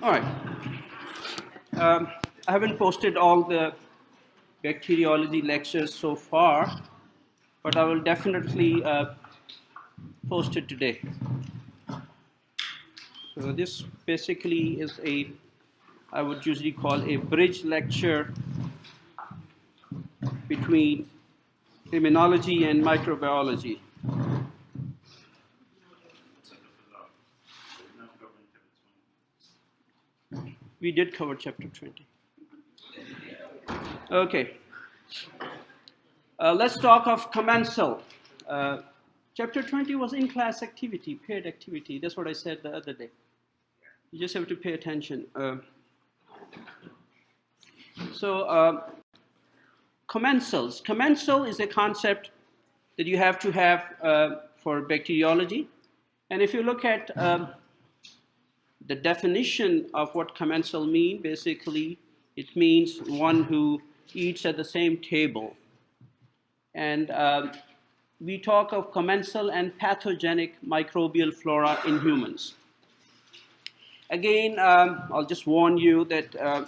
All right. I haven't posted all the bacteriology lectures so far, but I will definitely post it today. So this basically is I would usually call a bridge lecture between immunology and microbiology. We did cover chapter 20. Okay. Let's talk of commensal. Chapter 20 was in-class activity, paired activity. That's what I said the other day. You just have to pay attention. Commensals. Commensal is a concept that you have to have for bacteriology. And if you look at the definition of what commensal means, basically it means one who eats at the same table. And we talk of commensal and pathogenic microbial flora in humans. Again, I'll just warn you that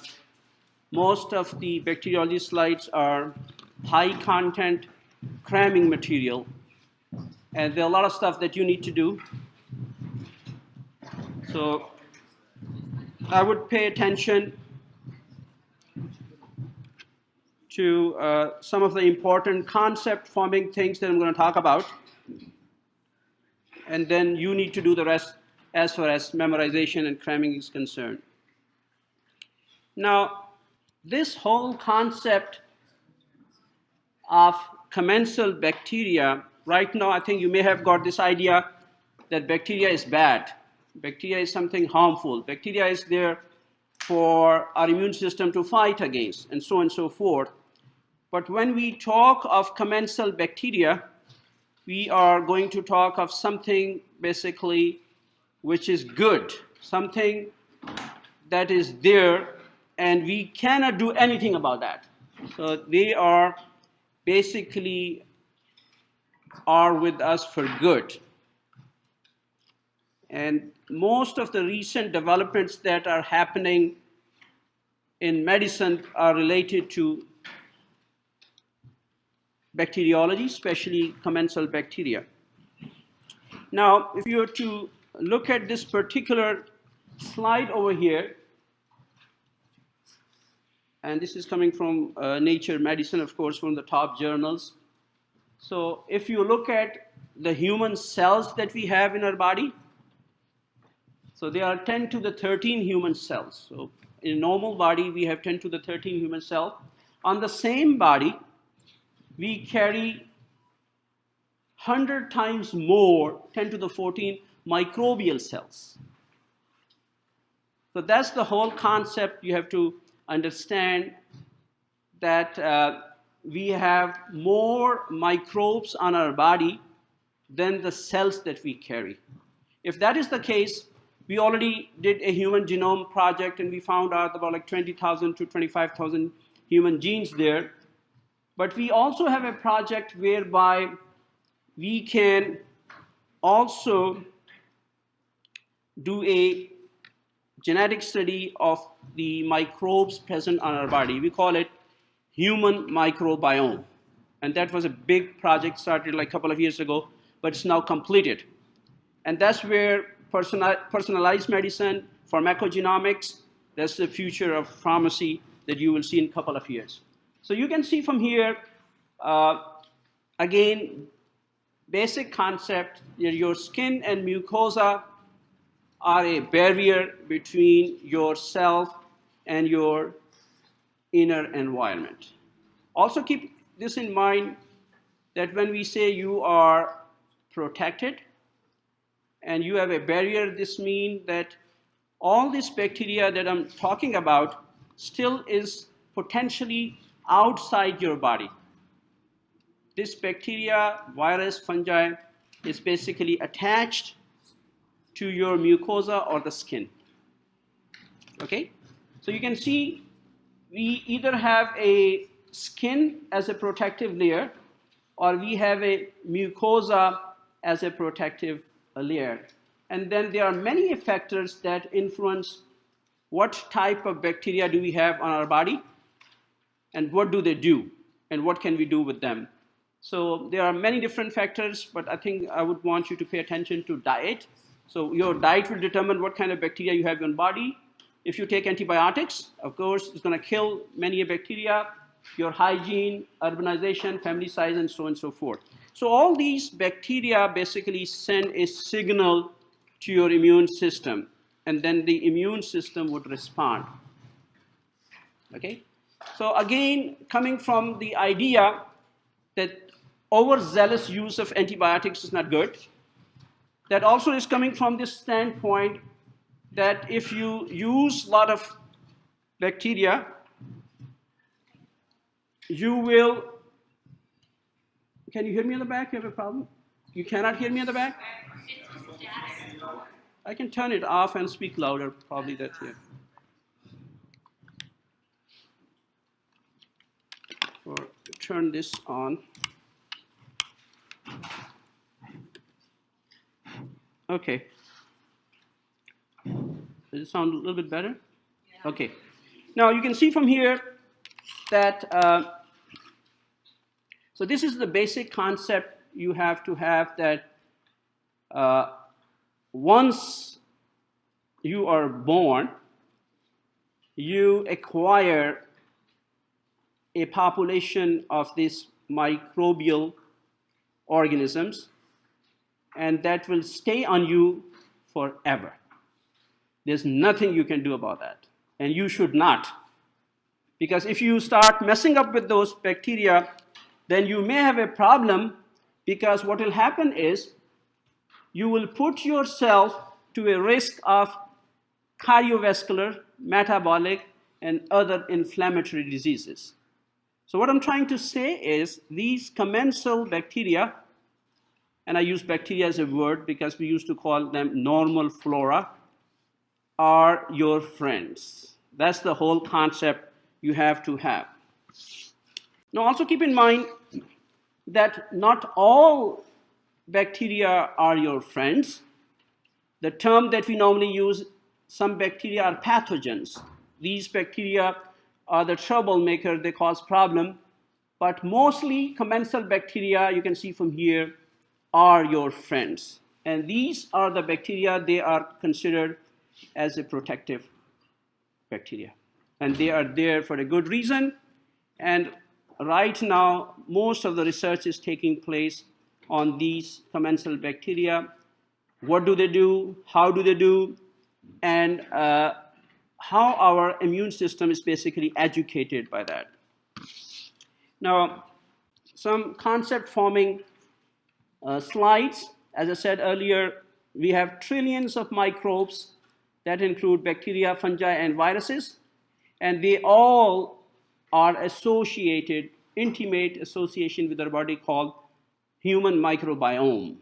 most of the bacteriology slides are high content cramming material, and there are a lot of stuff that you need to do. So I would pay attention to some of the important concept forming things that I'm going to talk about, and then you need to do the rest as far as memorization and cramming is concerned. Now, this whole concept of commensal bacteria, right now I think you may have got this idea that bacteria is bad. Bacteria is something harmful. Bacteria is there for our immune system to fight against, and so on and so forth. But when we talk of commensal bacteria, we are going to talk of something basically which is good, something that is there, and we cannot do anything about that. So they are basically are with us for good. And most of the recent developments that are happening in medicine are related to bacteriology, especially commensal bacteria. Now, if you were to look at this particular slide over here, and this is coming from Nature Medicine, of course, from the top journals. So if you look at the human cells that we have in our body, so there are 10 to the 13 human cells. So in a normal body, we have 10 to the 13 human cells. On the same body, we carry 100 times more, 10 to the 14 microbial cells. So that's the whole concept. You have to understand that we have more microbes on our body than the cells that we carry. If that is the case, we already did a human genome project, and we found out about like 20,000 to 25,000 human genes there. But we also have a project whereby we can also do a genetic study of the microbes present on our body. We call it human microbiome. And that was a big project started like a couple of years ago, but it's now completed. And that's where personalized medicine, pharmacogenomics, that's the future of pharmacy that you will see in a couple of years. So you can see from here, again, basic concept, your skin and mucosa are a barrier between yourself and your inner environment. Also keep this in mind that when we say you are protected and you have a barrier, this means that all this bacteria that I'm talking about still is potentially outside your body. This bacteria, virus, fungi is basically attached to your mucosa or the skin. Okay? So you can see we either have a skin as a protective layer, or we have a mucosa as a protective layer. And then there are many factors that influence what type of bacteria do we have on our body, and what do they do, and what can we do with them. So there are many different factors, but I think I would want you to pay attention to diet. So your diet will determine what kind of bacteria you have in your body. If you take antibiotics, of course, it's going to kill many bacteria, your hygiene, urbanization, family size, and so on and so forth. So all these bacteria basically send a signal to your immune system, and then the immune system would respond. Okay? So again, coming from the idea that overzealous use of antibiotics is not good, that also is coming from this standpoint that if you use a lot of bacteria, you will, can you hear me in the back? You have a problem? You cannot hear me in the back? I can turn it off and speak louder, probably that's it. Or turn this on. Okay. Does it sound a little bit better? Yeah. Okay. Now you can see from here that, so this is the basic concept you have to have, that once you are born, you acquire a population of these microbial organisms, and that will stay on you forever. There's nothing you can do about that, and you should not. Because if you start messing up with those bacteria, then you may have a problem, because what will happen is you will put yourself to a risk of cardiovascular, metabolic, and other inflammatory diseases. So what I'm trying to say is these commensal bacteria, and I use bacteria as a word because we used to call them normal flora, are your friends. That's the whole concept you have to have. Now also keep in mind that not all bacteria are your friends. The term that we normally use, some bacteria are pathogens. These bacteria are the troublemaker, they cause problem, but mostly commensal bacteria, you can see from here, are your friends. And these are the bacteria, they are considered as a protective bacteria. And they are there for a good reason. And right now, most of the research is taking place on these commensal bacteria. What do they do? How do they do? And how our immune system is basically educated by that. Now, some concept forming slides. As I said earlier, we have trillions of microbes that include bacteria, fungi, and viruses, and they all are associated, intimate association with our body called human microbiome.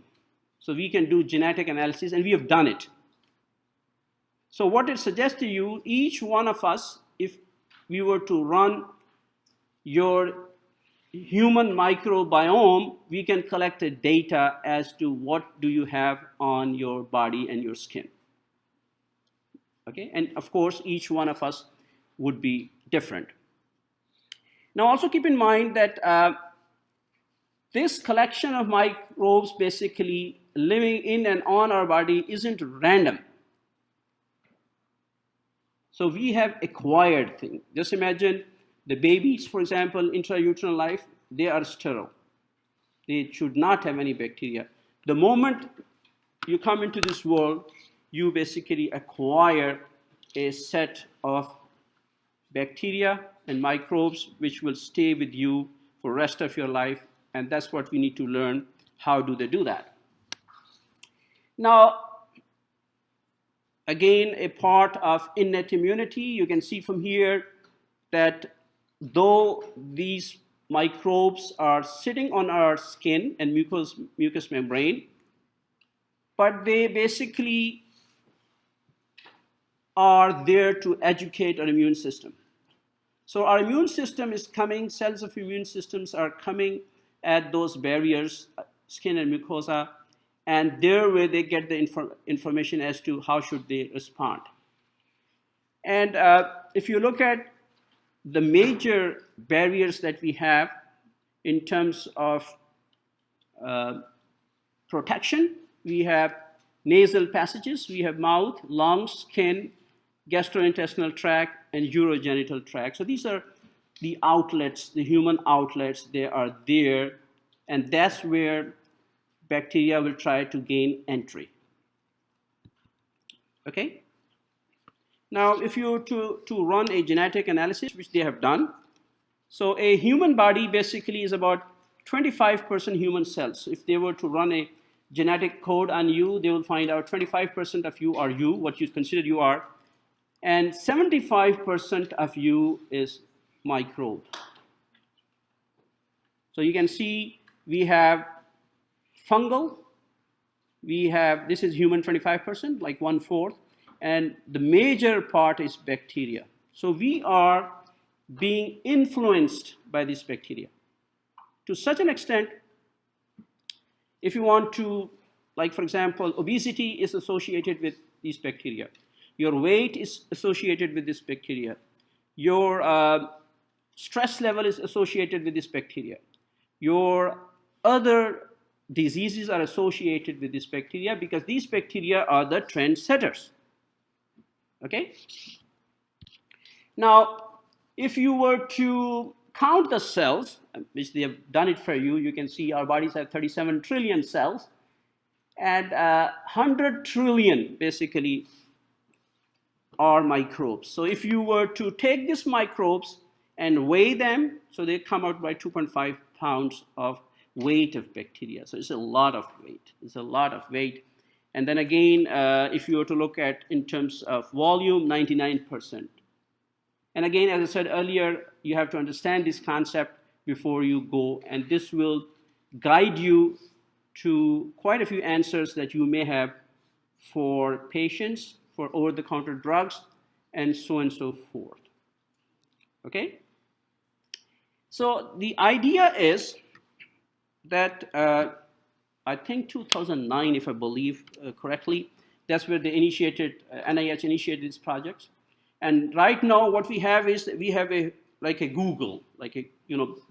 So we can do genetic analysis, and we have done it. So what it suggests to you, each one of us, if we were to run your human microbiome, we can collect the data as to what do you have on your body and your skin. Okay, and of course, each one of us would be different. Now also keep in mind that this collection of microbes basically living in and on our body isn't random. So we have acquired things. Just imagine the babies, for example, intrauterine life, they are sterile. They should not have any bacteria. The moment you come into this world, you basically acquire a set of bacteria and microbes which will stay with you for the rest of your life, and that's what we need to learn. How do they do that? Now, again, a part of innate immunity, you can see from here that though these microbes are sitting on our skin and mucous membrane, but they basically are there to educate our immune system. So our immune system is coming, cells of immune systems are coming at those barriers, skin and mucosa, and there where they get the information as to how should they respond. And if you look at the major barriers that we have in terms of protection, we have nasal passages, we have mouth, lungs, skin, gastrointestinal tract, and urogenital tract. So these are the outlets, the human outlets. They are there, and that's where bacteria will try to gain entry. Okay? Now, if you were to run a genetic analysis, which they have done, so a human body basically is about 25% human cells. If they were to run a genetic code on you, they will find out 25% of you are you, what you consider you are, and 75% of you is microbe. So you can see we have fungal, we have, this is human 25%, like 1/4, and the major part is bacteria. So we are being influenced by this bacteria. To such an extent, if you want to, like for example, obesity is associated with these bacteria. Your weight is associated with this bacteria. Your stress level is associated with this bacteria. Your other diseases are associated with this bacteria because these bacteria are the trendsetters. Okay? Now, if you were to count the cells, which they have done it for you, you can see our bodies have 37 trillion cells, and 100 trillion basically are microbes. So if you were to take these microbes and weigh them, so they come out by 2.5 pounds of weight of bacteria. So it's a lot of weight. It's a lot of weight. And then again, if you were to look at in terms of volume, 99%. And again, as I said earlier, you have to understand this concept before you go, and this will guide you to quite a few answers that you may have for patients, for over-the-counter drugs, and so forth. Okay? So the idea is that I think 2009, if I believe correctly, that's where they initiated, NIH initiated these projects. And right now, what we have is we have like a Google, like a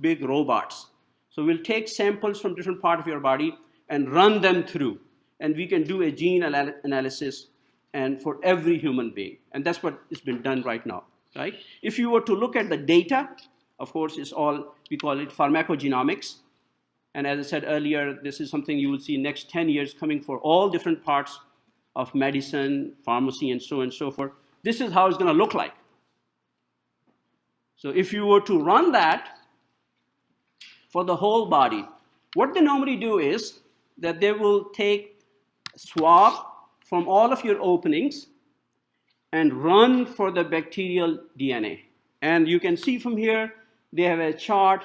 big robots. So we'll take samples from different parts of your body and run them through, and we can do a gene analysis, and for every human being, and that's what has been done right now, right? If you were to look at the data, of course, it's all, we call it pharmacogenomics, and as I said earlier, this is something you will see next 10 years coming for all different parts of medicine, pharmacy, and so forth. This is how it's going to look like. So if you were to run that for the whole body, what they normally do is that they will take swab from all of your openings and run for the bacterial DNA. And you can see from here, they have a chart,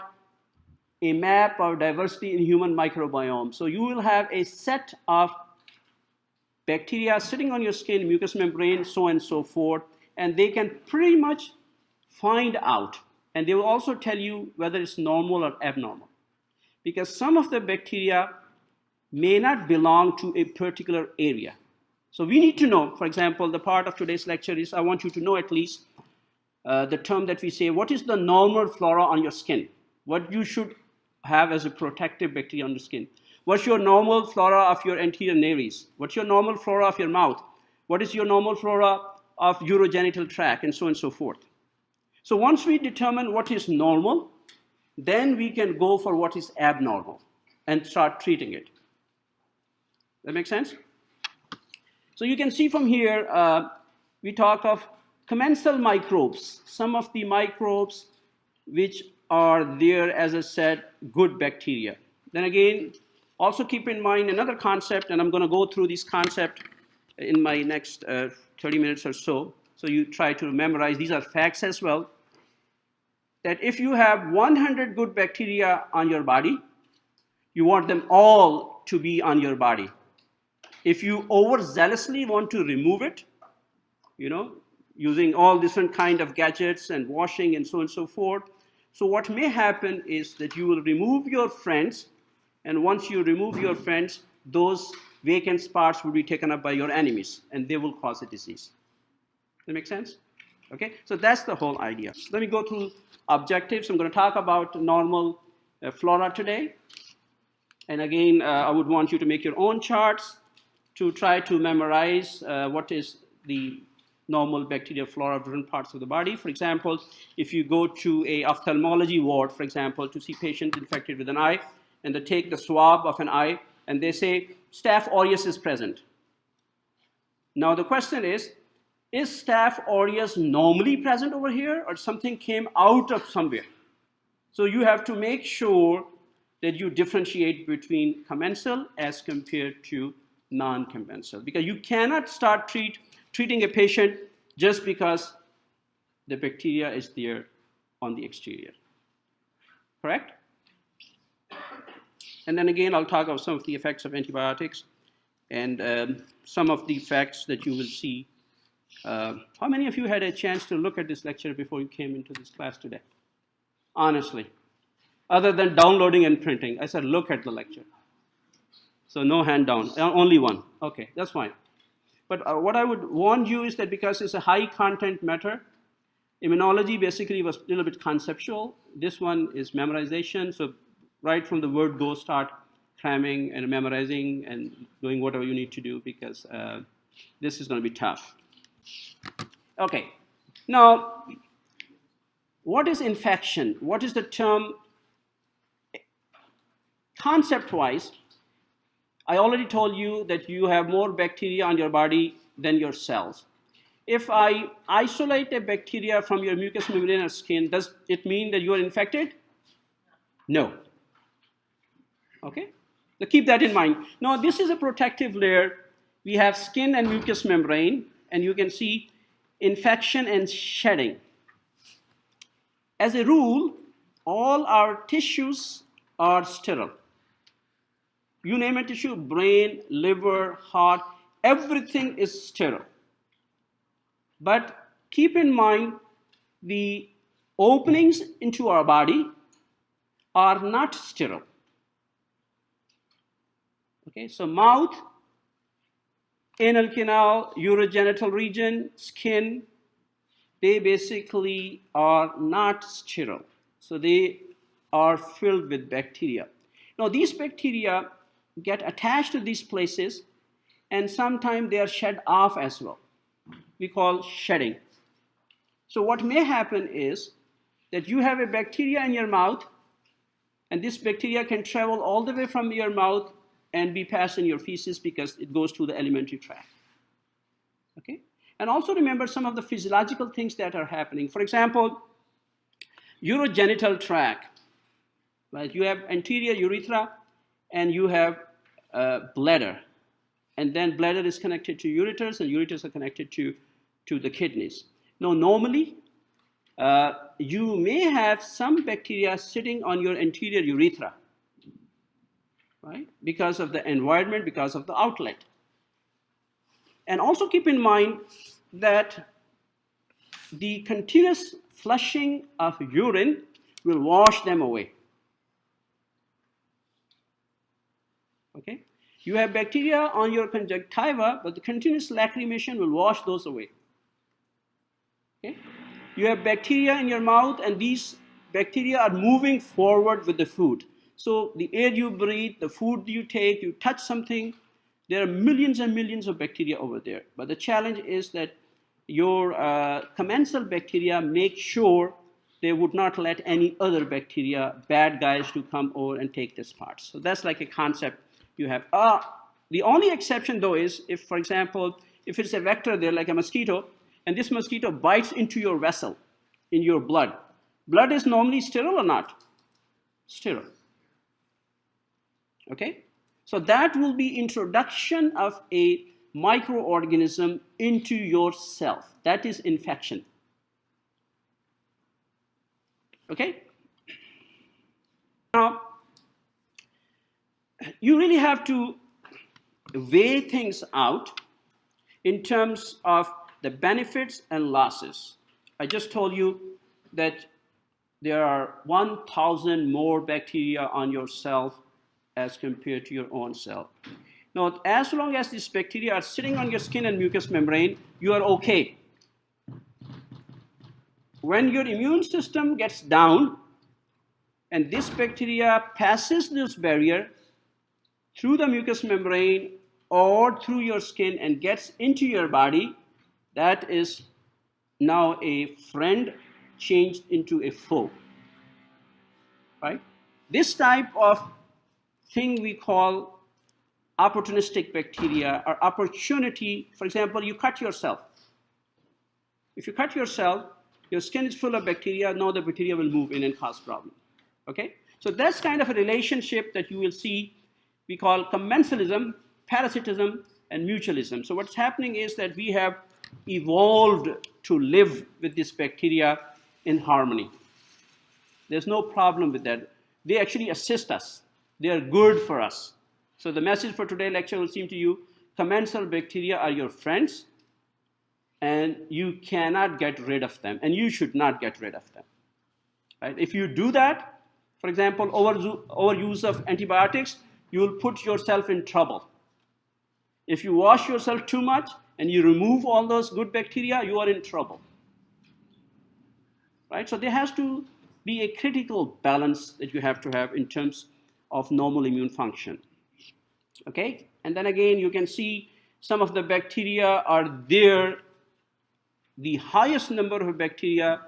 a map of diversity in human microbiome. So you will have a set of bacteria sitting on your skin, mucous membrane, so forth, and they can pretty much find out. And they will also tell you whether it's normal or abnormal. Because some of the bacteria may not belong to a particular area. So we need to know, for example, the part of today's lecture is I want you to know at least the term that we say, what is the normal flora on your skin? What you should have as a protective bacteria on your skin? What's your normal flora of your anterior nares? What's your normal flora of your mouth? What is your normal flora of urogenital tract, and so forth? So once we determine what is normal, then we can go for what is abnormal and start treating it. That make sense? So you can see from here, we talk of commensal microbes, some of the microbes which are there, as I said, good bacteria. Then again, also keep in mind another concept, and I'm going to go through this concept in my next 30 minutes or so. So you try to memorize, these are facts as well, that if you have 100 good bacteria on your body, you want them all to be on your body. If you overzealously want to remove it, using all different kind of gadgets and washing and so forth, so what may happen is that you will remove your friends, and once you remove your friends, those vacant spots will be taken up by your enemies, and they will cause a disease. Does that make sense? Okay, so that's the whole idea. Let me go through objectives. I'm going to talk about normal flora today. And again, I would want you to make your own charts to try to memorize what is the normal bacterial flora of different parts of the body. For example, if you go to a ophthalmology ward, for example, to see patients infected with an eye, and they take the swab of an eye, and they say, Staph aureus is present. Now the question is Staph aureus normally present over here, or something came out of somewhere? So you have to make sure that you differentiate between commensal as compared to non-commensal, because you cannot start treating a patient just because the bacteria is there on the exterior. Correct? And then again, I'll talk about some of the effects of antibiotics and some of the effects that you will see. How many of you had a chance to look at this lecture before you came into this class today? Honestly. Other than downloading and printing. I said, look at the lecture. So no hand down, only one. Okay, that's fine. But what I would warn you is that because it's a high content matter, immunology basically was a little bit conceptual. This one is memorization. So right from the word go, start cramming and memorizing and doing whatever you need to do, because this is going to be tough. Okay, now what is infection? What is the term? Concept-wise, I already told you that you have more bacteria on your body than your cells. If I isolate a bacteria from your mucous membrane or skin, does it mean that you are infected? No. Okay? So keep that in mind. Now, this is a protective layer. We have skin and mucous membrane, and you can see infection and shedding. As a rule, all our tissues are sterile. You name a tissue, brain, liver, heart, everything is sterile. But keep in mind, the openings into our body are not sterile. Okay, so mouth, anal canal, urogenital region, skin, they basically are not sterile. So they are filled with bacteria. Now these bacteria get attached to these places, and sometimes they are shed off as well. We call shedding. So what may happen is that you have a bacteria in your mouth, and this bacteria can travel all the way from your mouth and be passed in your feces because it goes through the alimentary tract. Okay? And also remember some of the physiological things that are happening. For example, urogenital tract. Right? You have anterior urethra, and you have bladder. And then bladder is connected to ureters, and ureters are connected to the kidneys. Now, normally, you may have some bacteria sitting on your anterior urethra, right? Because of the environment, because of the outlet. And also keep in mind that the continuous flushing of urine will wash them away. Okay? You have bacteria on your conjunctiva, but the continuous lacrimation will wash those away. Okay? You have bacteria in your mouth, and these bacteria are moving forward with the food. So the air you breathe, the food you take, you touch something, there are millions and millions of bacteria over there. But the challenge is that your commensal bacteria make sure they would not let any other bacteria, bad guys, to come over and take this part. So that's like a concept you have. The only exception, though, is if, for example, if it's a vector there, like a mosquito, and this mosquito bites into your vessel, in your blood. Blood is normally sterile or not? Sterile. Okay? So that will be introduction of a microorganism into yourself. That is infection. Okay? Now, you really have to weigh things out in terms of the benefits and losses. I just told you that there are 1,000 more bacteria on your cell as compared to your own cell. Now, as long as these bacteria are sitting on your skin and mucous membrane, you are okay. when your immune system gets down and this bacteria passes this barrier through the mucous membrane or through your skin and gets into your body, that is now a friend changed into a foe, right? This type of thing we call opportunistic bacteria or opportunity. For example, you cut yourself. If you cut yourself, your skin is full of bacteria, now the bacteria will move in and cause problem. Okay? So that's kind of a relationship that you will see we call commensalism, parasitism, and mutualism. So what's happening is that we have evolved to live with this bacteria in harmony. There's no problem with that. They actually assist us. They are good for us. So the message for today's lecture will seem to you, commensal bacteria are your friends, and you cannot get rid of them, and you should not get rid of them. Right? If you do that, for example, overuse of antibiotics, you will put yourself in trouble. If you wash yourself too much and you remove all those good bacteria, you are in trouble. Right? So there has to be a critical balance that you have to have in terms of normal immune function. Okay? And then again, you can see some of the bacteria are there. The highest number of bacteria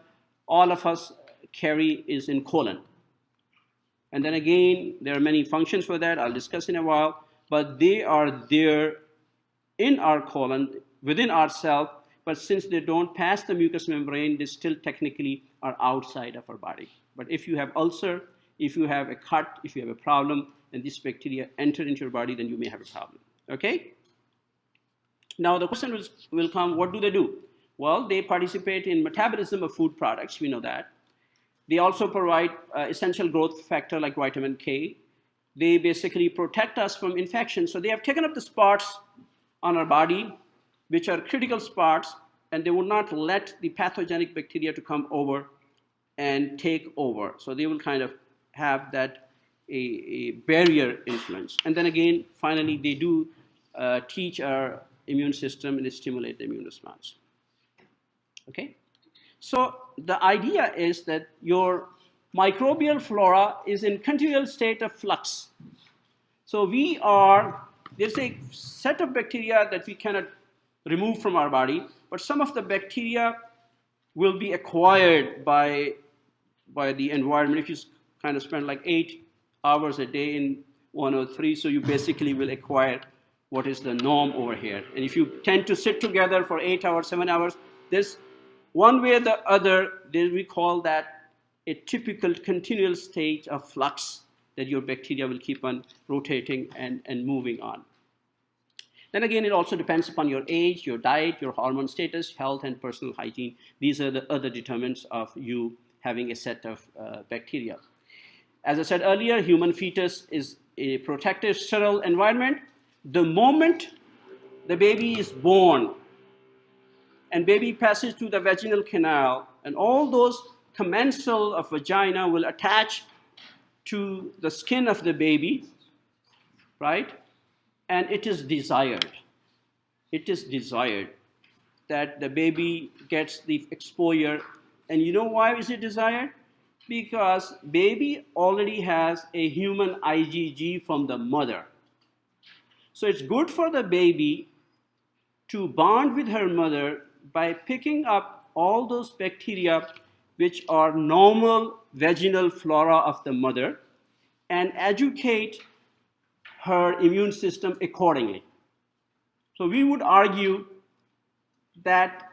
all of us carry is in colon. And then again, there are many functions for that. I'll discuss in a while. But they are there in our colon, within our cell. But since they don't pass the mucous membrane, they still technically are outside of our body. But if you have ulcer, if you have a cut, if you have a problem, and these bacteria enter into your body, then you may have a problem. Okay? Now the question will come, what do? Well, they participate in metabolism of food products, we know that. They also provide essential growth factor like vitamin K. They basically protect us from infection. So they have taken up the spots on our body, which are critical spots, and they will not let the pathogenic bacteria to come over and take over. So they will kind of have that a barrier influence. And then again, finally, they do teach our immune system and they stimulate the immune response. Okay? So the idea is that your microbial flora is in continual state of flux. So there's a set of bacteria that we cannot remove from our body, but some of the bacteria will be acquired by the environment. If you kind of spend like 8 hours a day in 103, so you basically will acquire what is the norm over here. And if you tend to sit together for 8 hours, 7 hours, there's one way or the other, we call that a typical continual state of flux that your bacteria will keep on rotating and moving on. Then again, it also depends upon your age, your diet, your hormone status, health, and personal hygiene. These are the other determinants of you having a set of bacteria. As I said earlier, human fetus is a protective, sterile environment. The moment the baby is born, and baby passes through the vaginal canal, and all those commensal of vagina will attach to the skin of the baby, right? And it is desired that the baby gets the exposure. And you know why is it desired? Because baby already has a human IgG from the mother. So it's good for the baby to bond with her mother by picking up all those bacteria which are normal vaginal flora of the mother and educate her immune system accordingly. So we would argue that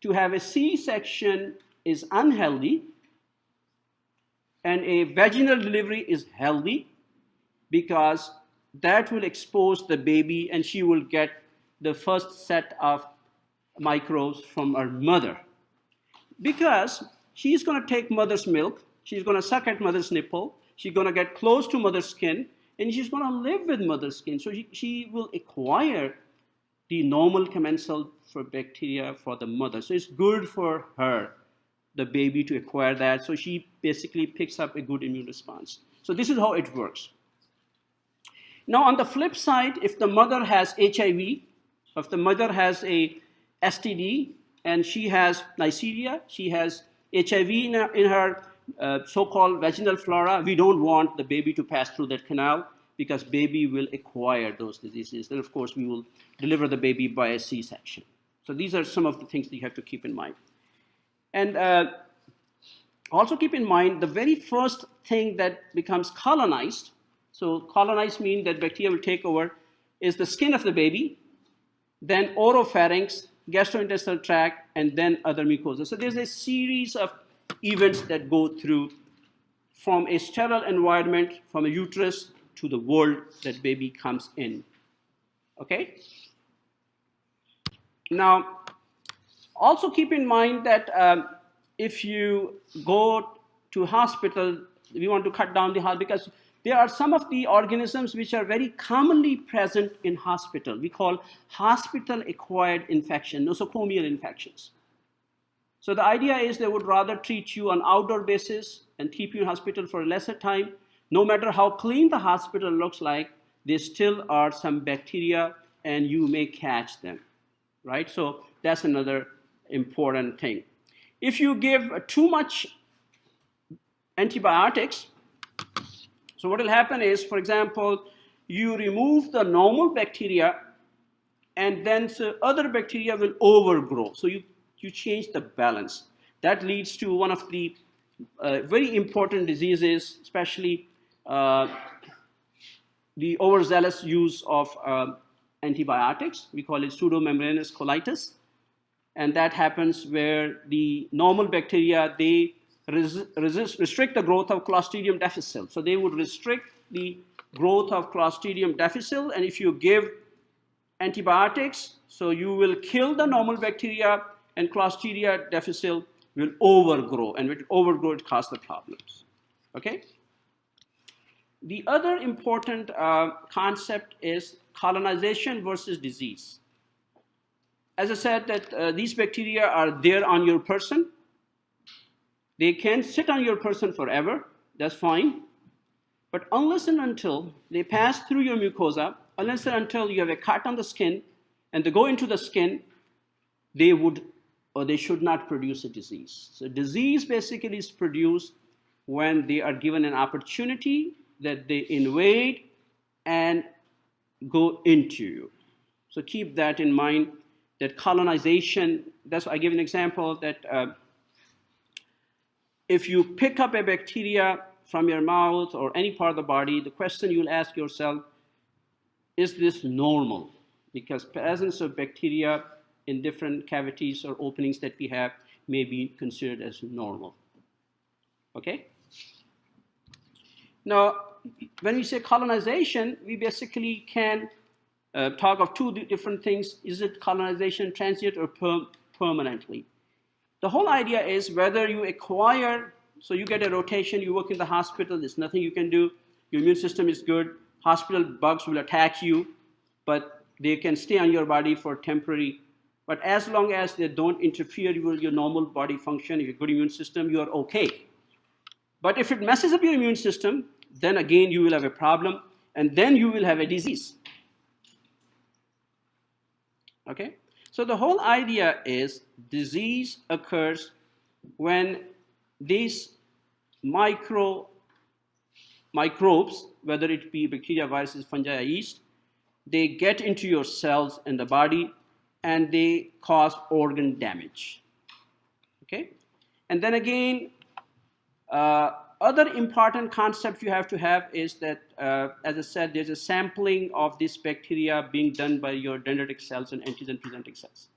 to have a C-section is unhealthy and a vaginal delivery is healthy because that will expose the baby and she will get the first set of microbes from her mother. Because she's going to take mother's milk, she's going to suck at mother's nipple, she's going to get close to mother's skin, and she's going to live with mother's skin. So she will acquire the normal commensal for bacteria for the mother. So it's good for her, the baby, to acquire that. So she basically picks up a good immune response. So this is how it works. Now on the flip side, if the mother has HIV, if the mother has a STD, and she has Neisseria, she has HIV in her so-called vaginal flora. We don't want the baby to pass through that canal because baby will acquire those diseases. Then, of course, we will deliver the baby by a C-section. So these are some of the things that you have to keep in mind. And also keep in mind the very first thing that becomes colonized. So colonized means that bacteria will take over is the skin of the baby, then oropharynx, gastrointestinal tract, and then other mucosa. So there's a series of events that go through from a sterile environment, from a uterus to the world that baby comes in. Okay? Now, also keep in mind that if you go to hospital, we want to cut down the hospital because there are some of the organisms which are very commonly present in hospital. We call hospital-acquired infection, nosocomial infections. So the idea is they would rather treat you on outdoor basis and keep you in hospital for a lesser time. No matter how clean the hospital looks like, there still are some bacteria and you may catch them, right? So that's another important thing. If you give too much antibiotics, so what will happen is, for example, you remove the normal bacteria and then other bacteria will overgrow. So you change the balance. That leads to one of the very important diseases, especially the overzealous use of antibiotics. We call it pseudomembranous colitis. And that happens where the normal bacteria, they restrict the growth of Clostridium difficile. So they would restrict the growth of Clostridium difficile. And if you give antibiotics, so you will kill the normal bacteria and Clostridia difficile will overgrow. And when it overgrows, it causes the problems. Okay? The other important concept is colonization versus disease. As I said, that these bacteria are there on your person. They can sit on your person forever. That's fine. But unless and until they pass through your mucosa, unless and until you have a cut on the skin and they go into the skin, they would or they should not produce a disease. So disease basically is produced when they are given an opportunity that they invade and go into you. So keep that in mind, that colonization, that's why I give an example that if you pick up a bacteria from your mouth or any part of the body, the question you'll ask yourself, is this normal? Because presence of bacteria in different cavities or openings that we have may be considered as normal. Okay? Now, when we say colonization, we basically can talk of two different things. Is it colonization transient or permanently? The whole idea is whether you acquire, so you get a rotation, you work in the hospital, there's nothing you can do, your immune system is good, hospital bugs will attack you, but they can stay on your body for temporary. But as long as they don't interfere with your normal body function, your good immune system, you are okay. But if it messes up your immune system, then again you will have a problem, and then you will have a disease. Okay? So the whole idea is disease occurs when these microbes, whether it be bacteria, viruses, fungi, or yeast, they get into your cells in the body and they cause organ damage. Okay? And then again, other important concept you have to have is that, as I said, there's a sampling of this bacteria being done by your dendritic cells and antigen-presenting cells.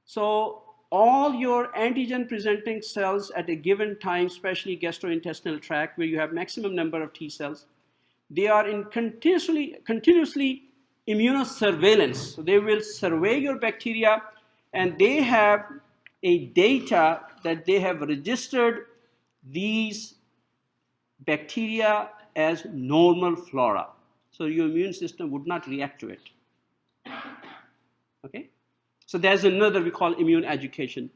So all your antigen-presenting cells at a given time, especially gastrointestinal tract, where you have maximum number of T cells, they are in continuously immunosurveillance. So they will survey your bacteria, and they have a data that they have registered these bacteria as normal flora. So your immune system would not react to it. Okay? So there's another we call immune education.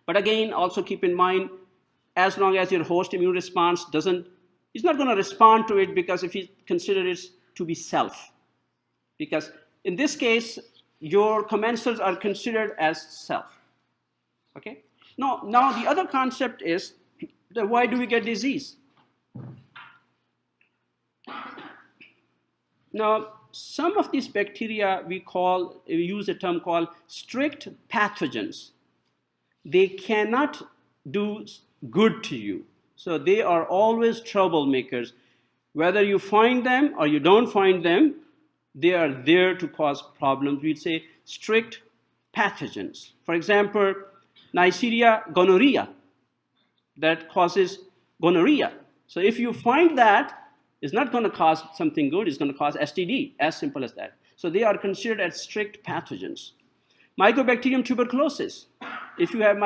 But again, also keep in mind, as long as your host immune response he's not going to respond to it because if he considers it to be self. Because in this case, your commensals are considered as self. Okay? Now the other concept is that why do we get disease? Now, some of these bacteria we use a term called strict pathogens. They cannot do good to you. So they are always troublemakers. Whether you find them or you don't find them, they are there to cause problems. We'd say strict pathogens. For example, Neisseria gonorrhea, that causes gonorrhea. So if you find that, it's not going to cause something good, it's going to cause STD, as simple as that. So they are considered as strict pathogens. Mycobacterium tuberculosis. If you have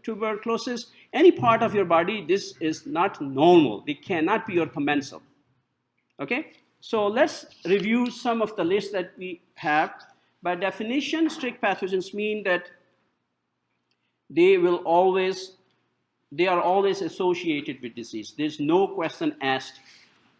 tuberculosis, any part of your body, this is not normal. They cannot be your commensal. Okay? So let's review some of the lists that we have. By definition, strict pathogens mean that they are always associated with disease. There's no question asked.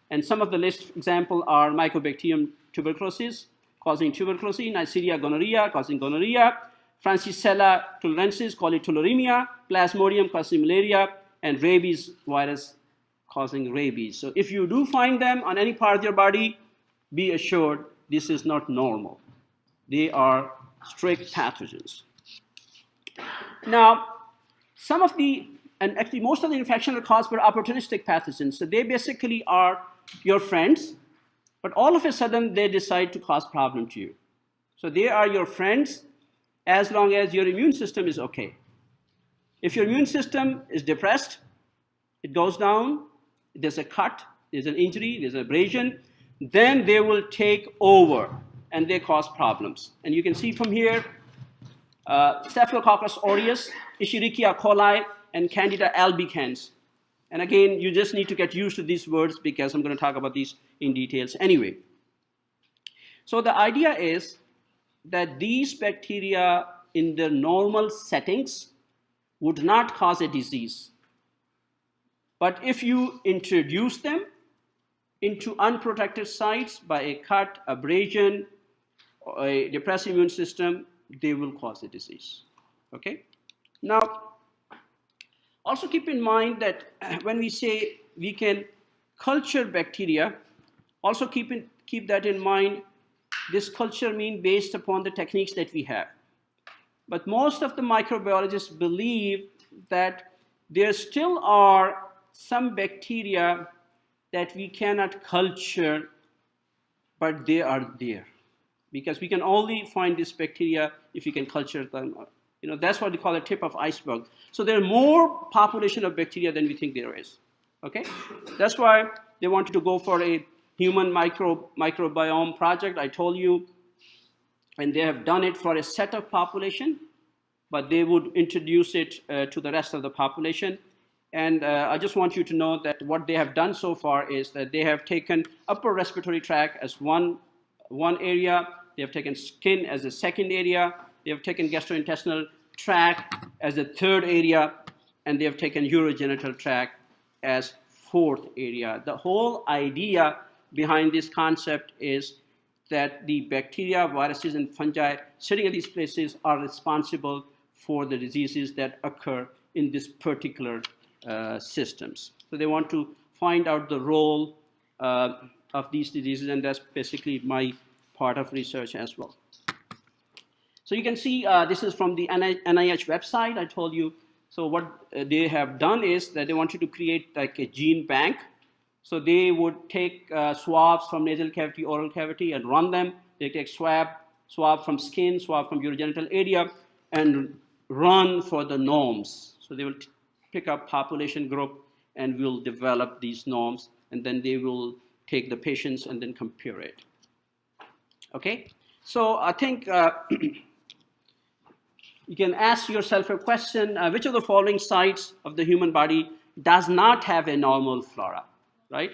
And some of the list, for example, are Mycobacterium tuberculosis, causing tuberculosis, Neisseria gonorrhea, causing gonorrhea, Francisella tularensis, causing tularemia, Plasmodium, causing malaria, and rabies virus, causing rabies. So if you do find them on any part of your body, be assured this is not normal. They are strict pathogens. Now, and actually most of the infections are caused by opportunistic pathogens. So they basically are your friends, but all of a sudden they decide to cause problem to you. So they are your friends as long as your immune system is okay. If your immune system is depressed, it goes down, there's a cut, there's an injury, there's an abrasion, then they will take over and they cause problems. And you can see from here, Staphylococcus aureus, Escherichia coli, and Candida albicans. And again, you just need to get used to these words because I'm going to talk about these in details anyway. So the idea is that these bacteria in their normal settings would not cause a disease. But if you introduce them into unprotected sites by a cut, abrasion, or a depressed immune system, they will cause a disease. Okay? Now, also keep in mind that when we say we can culture bacteria, also keep that in mind. This culture means based upon the techniques that we have. But most of the microbiologists believe that there still are some bacteria that we cannot culture, but they are there. Because we can only find this bacteria if we can culture them. You know, that's what we call the tip of iceberg. So there are more population of bacteria than we think there is. Okay? That's why they wanted to go for a human microbiome project. I told you, and they have done it for a set of population, but they would introduce it to the rest of the population. And I just want you to know that what they have done so far is that they have taken upper respiratory tract as one area, they have taken skin as a second area, they have taken gastrointestinal tract as a third area, and they have taken urogenital tract as fourth area. The whole idea behind this concept is that the bacteria, viruses, and fungi sitting at these places are responsible for the diseases that occur in this particular systems. So they want to find out the role of these diseases, and that's basically my part of research as well. So you can see this is from the NIH website. I told you. So what they have done is that they wanted to create like a gene bank. So they would take swabs from nasal cavity, oral cavity, and run them. They take swab from skin, swab from urogenital area, and run for the norms. So they will pick up population group and will develop these norms, and then they will take the patients and then compare it. Okay? So I think you can ask yourself a question, which of the following sites of the human body does not have a normal flora, right?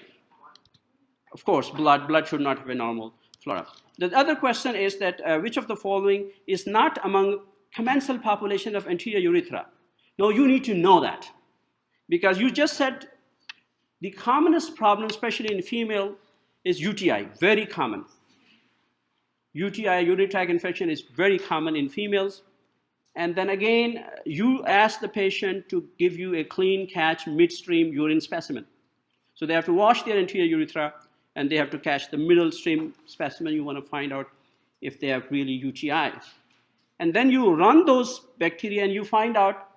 Of course, blood should not have a normal flora. The other question is that which of the following is not among commensal population of anterior urethra? No, you need to know that, because you just said the commonest problem, especially in female, is UTI, very common. UTI, urinary tract infection, is very common in females. And then again, you ask the patient to give you a clean catch midstream urine specimen. So they have to wash their anterior urethra, and they have to catch the middle stream specimen. You want to find out if they have really UTIs. And then you run those bacteria, and you find out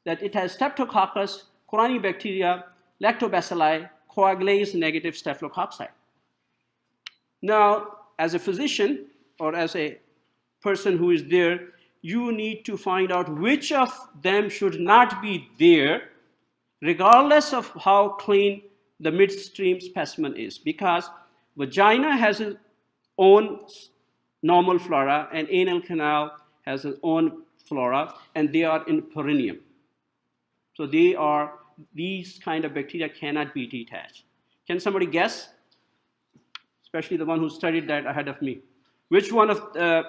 that it has Streptococcus, Corynebacteria, Lactobacilli, coagulase negative staphylococci. Now, as a physician or as a person who is there, you need to find out which of them should not be there, regardless of how clean the midstream specimen is, because vagina has its own normal flora and anal canal has its own flora, and they are in perineum. So these kind of bacteria cannot be detached. Can somebody guess? Especially the one who studied that ahead of me. Which one of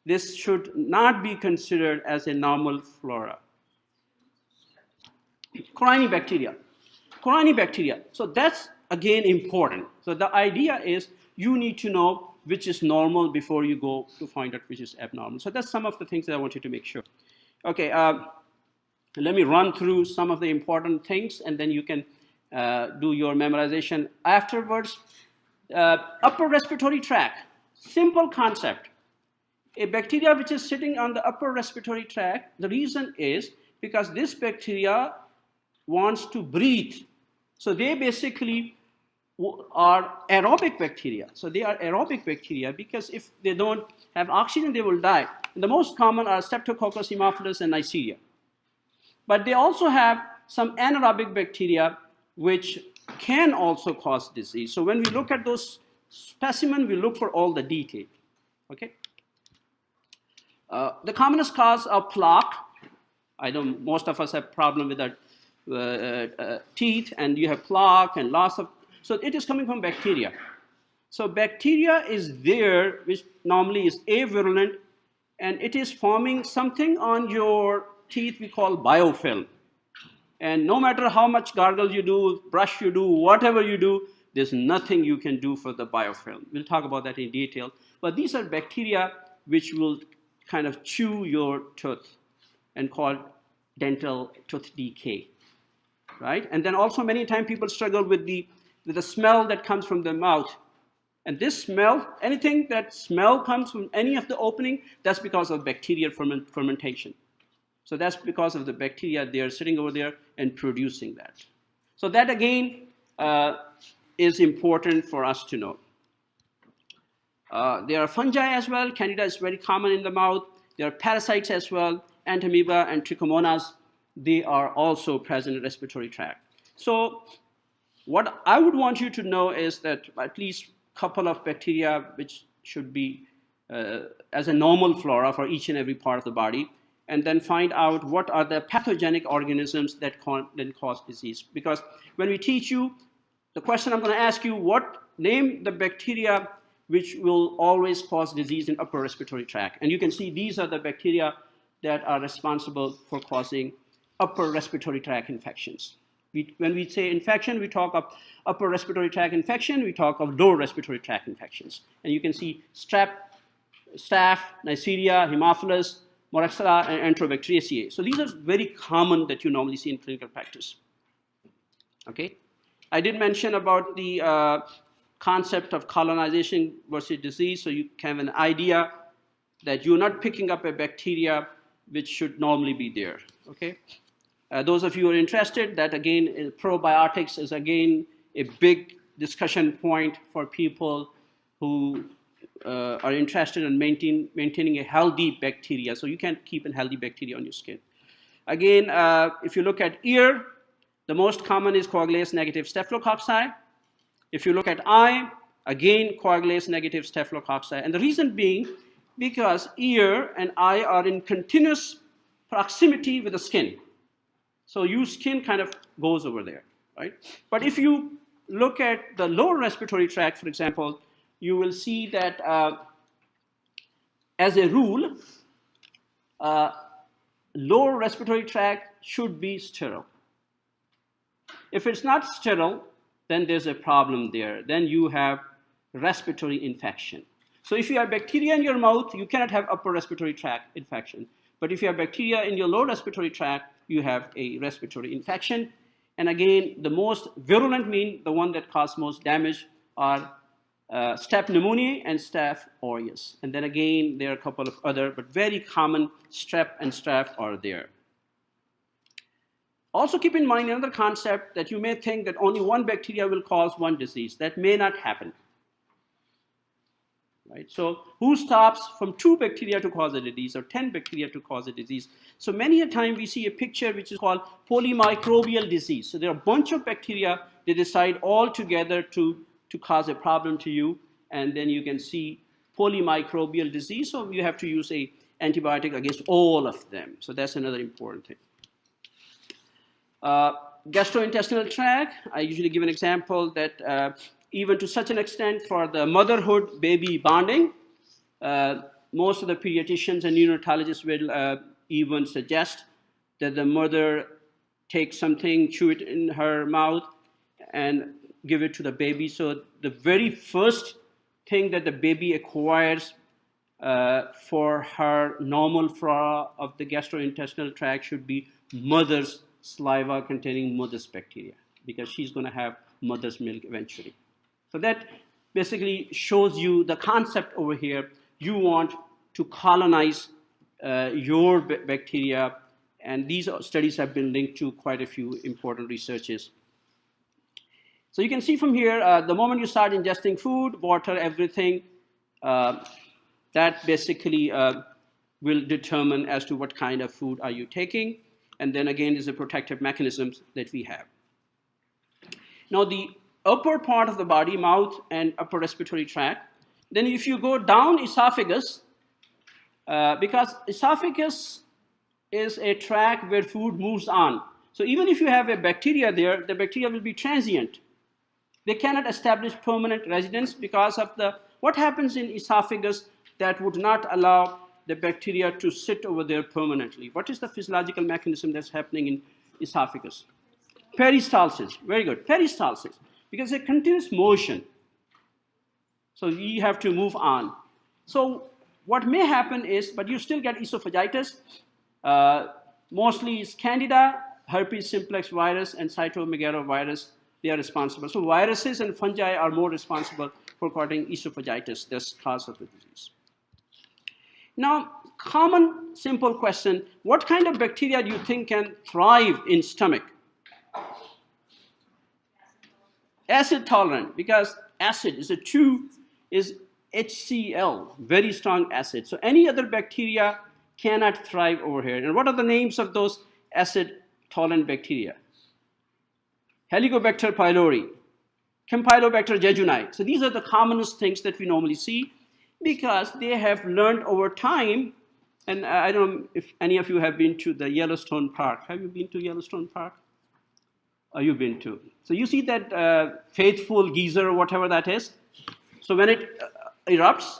this should not be considered as a normal flora? Corynebacteria. Corynebacteria. So that's again important. So the idea is you need to know which is normal before you go to find out which is abnormal. So that's some of the things that I want you to make sure. Okay, let me run through some of the important things, and then you can do your memorization afterwards. Upper respiratory tract, simple concept. A bacteria which is sitting on the upper respiratory tract, the reason is because this bacteria wants to breathe. So they basically are aerobic bacteria. So they are aerobic bacteria because if they don't have oxygen, they will die. And the most common are Streptococcus, Haemophilus, and Neisseria. But they also have some anaerobic bacteria which can also cause disease. So when we look at those specimens, we look for all the detail. Okay. The commonest cause of plaque, I know most of us have problem with our teeth, and you have plaque and loss of, so it is coming from bacteria. So bacteria is there, which normally is avirulent, and it is forming something on your teeth we call biofilm. And no matter how much gargle you do, brush you do, whatever you do, there's nothing you can do for the biofilm. We'll talk about that in detail. But these are bacteria which will kind of chew your tooth and called dental tooth decay, right? And then also many times people struggle with the smell that comes from the mouth. And this smell, anything that smell comes from any of the opening, that's because of bacterial fermentation. So that's because of the bacteria, they are sitting over there and producing that. So that again is important for us to know. There are fungi as well. Candida is very common in the mouth. There are parasites as well. Entamoeba and trichomonas, they are also present in the respiratory tract. So what I would want you to know is that at least a couple of bacteria which should be as a normal flora for each and every part of the body, and then find out what are the pathogenic organisms that then cause disease. Because when we teach you, the question I'm going to ask you, name the bacteria which will always cause disease in upper respiratory tract. And you can see these are the bacteria that are responsible for causing upper respiratory tract infections. When we say infection, we talk of upper respiratory tract infection, we talk of lower respiratory tract infections. And you can see strep, staph, Neisseria, Haemophilus, Moraxella, and Enterobacteriaceae. So these are very common that you normally see in clinical practice. Okay, I did mention about the concept of colonization versus disease, so you can have an idea that you're not picking up a bacteria which should normally be there. Okay, those of you who are interested, that again, probiotics is again a big discussion point for people who are interested in maintaining a healthy bacteria. So you can't keep a healthy bacteria on your skin. Again, if you look at ear, the most common is coagulase negative staphylococci. If you look at eye, again, coagulase negative staphylococci. And the reason being, because ear and eye are in continuous proximity with the skin. So your skin kind of goes over there, right? But if you look at the lower respiratory tract, for example, you will see that as a rule, lower respiratory tract should be sterile. If it's not sterile, then there's a problem there. Then you have respiratory infection. So if you have bacteria in your mouth, you cannot have upper respiratory tract infection. But if you have bacteria in your lower respiratory tract, you have a respiratory infection. And again, the most virulent mean, the one that causes most damage, are Staph pneumoniae and Staph aureus. And then again, there are a couple of other, but very common strep and staph are there. Also keep in mind another concept that you may think that only one bacteria will cause one disease. That may not happen. Right? So who stops from 2 bacteria to cause a disease or 10 bacteria to cause a disease? So many a time we see a picture which is called polymicrobial disease. So there are a bunch of bacteria, they decide all together to cause a problem to you, and then you can see polymicrobial disease, so you have to use a antibiotic against all of them. So that's another important thing. Gastrointestinal tract, I usually give an example that even to such an extent for the motherhood-baby bonding, most of the pediatricians and neonatologists will even suggest that the mother take something, chew it in her mouth, and give it to the baby. So the very first thing that the baby acquires for her normal flora of the gastrointestinal tract should be mother's saliva containing mother's bacteria, because she's going to have mother's milk eventually. So that basically shows you the concept over here. You want to colonize your bacteria, and these studies have been linked to quite a few important researches. So you can see from here, the moment you start ingesting food, water, everything, that basically will determine as to what kind of food are you taking. And then again, there's a protective mechanisms that we have. Now the upper part of the body, mouth and upper respiratory tract, then if you go down esophagus, because esophagus is a tract where food moves on. So even if you have a bacteria there, the bacteria will be transient. They cannot establish permanent residence because of what happens in esophagus that would not allow the bacteria to sit over there permanently. What is the physiological mechanism that's happening in esophagus? Peristalsis, very good, peristalsis, because it's a continuous motion. So you have to move on. So what may happen is, but you still get esophagitis, mostly it's Candida, herpes simplex virus, and cytomegalovirus. They are responsible. So viruses and fungi are more responsible for causing esophagitis, this cause of the disease. Now, common simple question, what kind of bacteria do you think can thrive in stomach? Acid tolerant, because acid is is HCl, very strong acid. So any other bacteria cannot thrive over here. And what are the names of those acid tolerant bacteria? Helicobacter pylori, Campylobacter jejuni. So these are the commonest things that we normally see because they have learned over time. And I don't know if any of you have been to the Yellowstone Park. Have you been to Yellowstone Park? You've been to. So you see that faithful geyser or whatever that is. So when it erupts,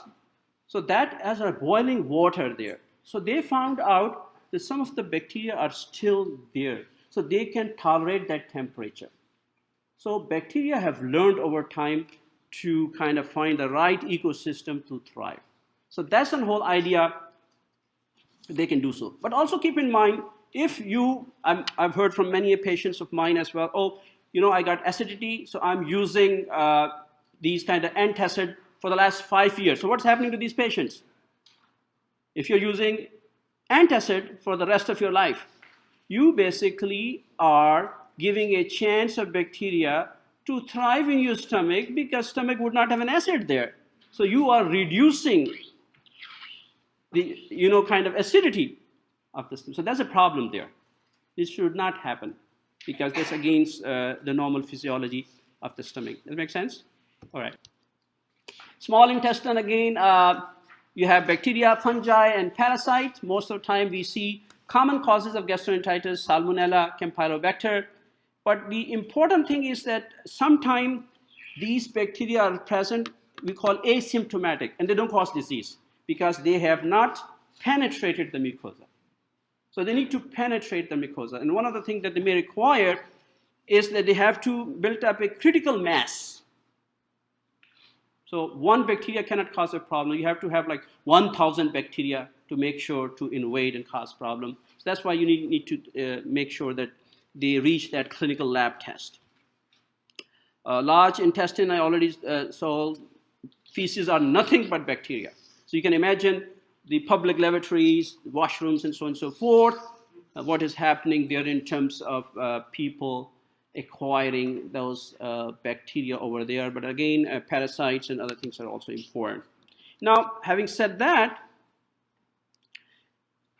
so that has a boiling water there. So they found out that some of the bacteria are still there. So they can tolerate that temperature. So bacteria have learned over time to kind of find the right ecosystem to thrive. So that's the whole idea, they can do so. But also keep in mind, if you, I've heard from many patients of mine as well, oh, you know, I got acidity, so I'm using these kind of antacid for the last 5 years. So what's happening to these patients? If you're using antacid for the rest of your life, you basically are giving a chance of bacteria to thrive in your stomach because stomach would not have an acid there. So you are reducing the, kind of acidity of the stomach. So that's a problem there. This should not happen because that's against the normal physiology of the stomach. Does that make sense? All right. Small intestine, again, you have bacteria, fungi, and parasites. Most of the time we see common causes of gastroenteritis, Salmonella, Campylobacter. But the important thing is that sometimes these bacteria are present, we call asymptomatic, and they don't cause disease because they have not penetrated the mucosa. So they need to penetrate the mucosa. And one of the things that they may require is that they have to build up a critical mass. So one bacteria cannot cause a problem. You have to have like 1,000 bacteria to make sure to invade and cause problem. So that's why you need to make sure that they reach that clinical lab test. Large intestine, I already saw, feces are nothing but bacteria. So you can imagine the public lavatories, washrooms, and so on and so forth, what is happening there in terms of people acquiring those bacteria over there. But again, parasites and other things are also important. Now, having said that,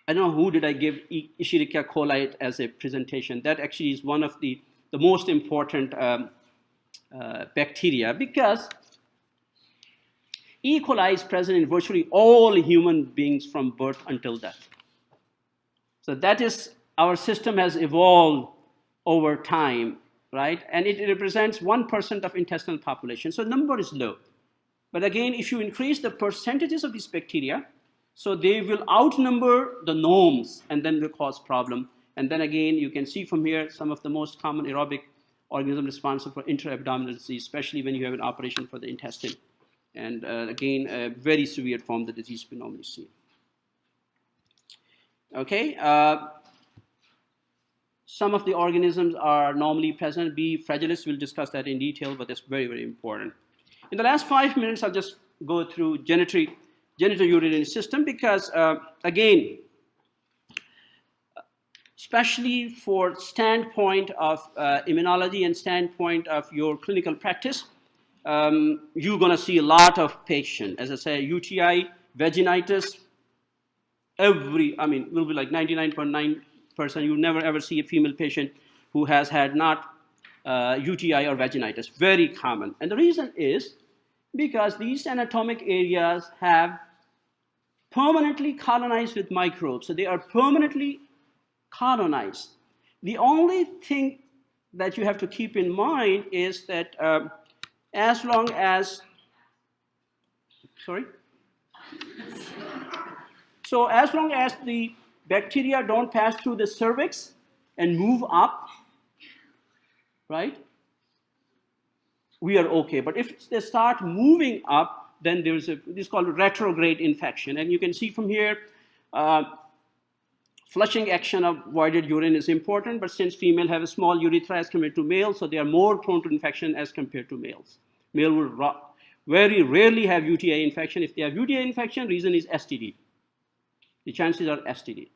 I don't know who did I give Escherichia coli as a presentation. That actually is one of the most important bacteria, because E. coli is present in virtually all human beings from birth until death. So that is, our system has evolved over time, right? And it represents 1% of intestinal population. So number is low. But again, if you increase the percentages of these bacteria, so they will outnumber the norms and then will cause problem. And then again, you can see from here some of the most common aerobic organisms responsible for intra-abdominal disease, especially when you have an operation for the intestine. And again, a very severe form of the disease we normally see. Okay, some of the organisms are normally present. B. fragilis, we'll discuss that in detail, but that's very, very important. In the last 5 minutes, I'll just go through genitourinary system, because again, especially for standpoint of immunology and standpoint of your clinical practice, you're going to see a lot of patients. As I say, UTI, vaginitis, will be like 99.9%. You'll never ever see a female patient who has had not UTI or vaginitis. Very common. And the reason is because these anatomic areas have permanently colonized with microbes. So they are permanently colonized. The only thing that you have to keep in mind is that as long as the bacteria don't pass through the cervix and move up, right, we are okay. But if they start moving up, then there's this is called retrograde infection. And you can see from here, flushing action of voided urine is important, but since female have a small urethra as compared to male, so they are more prone to infection as compared to males. Male will very rarely have UTI infection. If they have UTI infection, reason is STD. The chances are STD.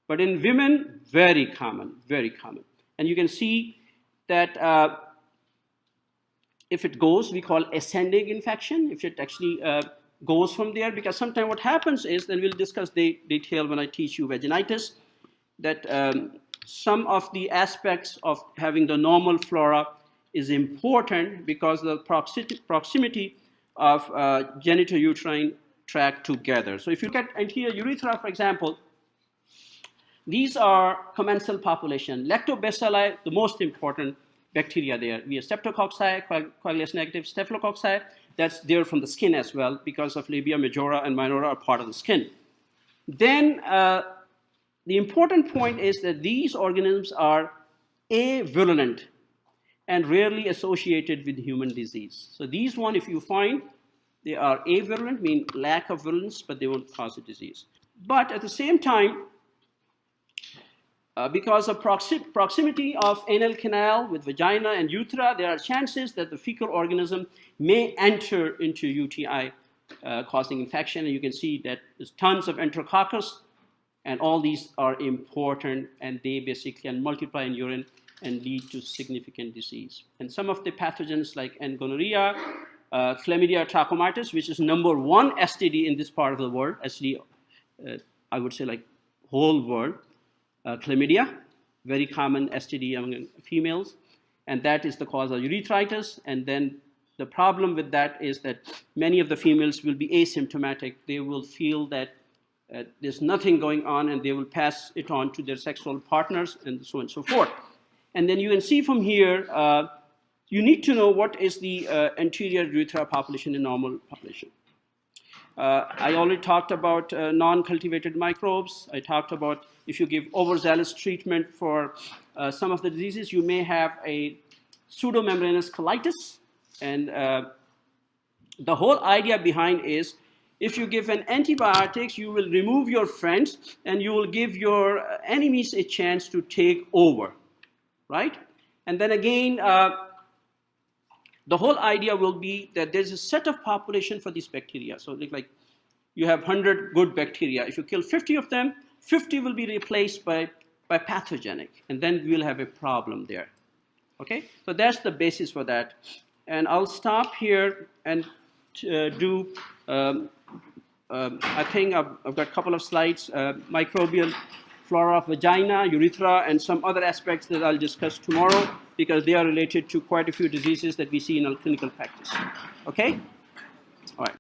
But in women, very common, very common. And you can see that if it goes, we call ascending infection, if it actually goes from there, because sometimes what happens is, then we'll discuss the detail when I teach you vaginitis, that some of the aspects of having the normal flora is important because of the proximity of genitourinary tract together. So if you look at anterior urethra, for example, these are commensal population. Lactobacilli, the most important bacteria there. We have streptococci, coagulase negative staphylococci. That's there from the skin as well, because of labia majora and minora are part of the skin. Then the important point is that these organisms are avirulent and rarely associated with human disease. So these one, if you find, they are avirulent, mean lack of virulence, but they won't cause a disease. But at the same time, because of proximity of anal canal with vagina and urethra, there are chances that the fecal organism may enter into UTI, causing infection. And you can see that there's tons of enterococcus, and all these are important, and they basically can multiply in urine and lead to significant disease. And some of the pathogens like gonorrhea, chlamydia trachomatis, which is #1 STD in this part of the world, STD, I would say like whole world. Chlamydia, very common STD among females, and that is the cause of urethritis. And then the problem with that is that many of the females will be asymptomatic. They will feel that there's nothing going on, and they will pass it on to their sexual partners, and so on and so forth. And then you can see from here, you need to know what is the anterior urethra population in normal population. I already talked about non-cultivated microbes. I talked about if you give overzealous treatment for some of the diseases, you may have a pseudomembranous colitis. And The whole idea behind is, if you give an antibiotics, you will remove your friends and you will give your enemies a chance to take over, right? And then again, the whole idea will be that there's a set of population for these bacteria. So like you have 100 good bacteria. If you kill 50 of them, 50 will be replaced by pathogenic, and then we'll have a problem there. Okay, so that's the basis for that. And I'll stop here and do, I think I've got a couple of slides, microbial flora of vagina, urethra, and some other aspects that I'll discuss tomorrow, because they are related to quite a few diseases that we see in our clinical practice. Okay? All right.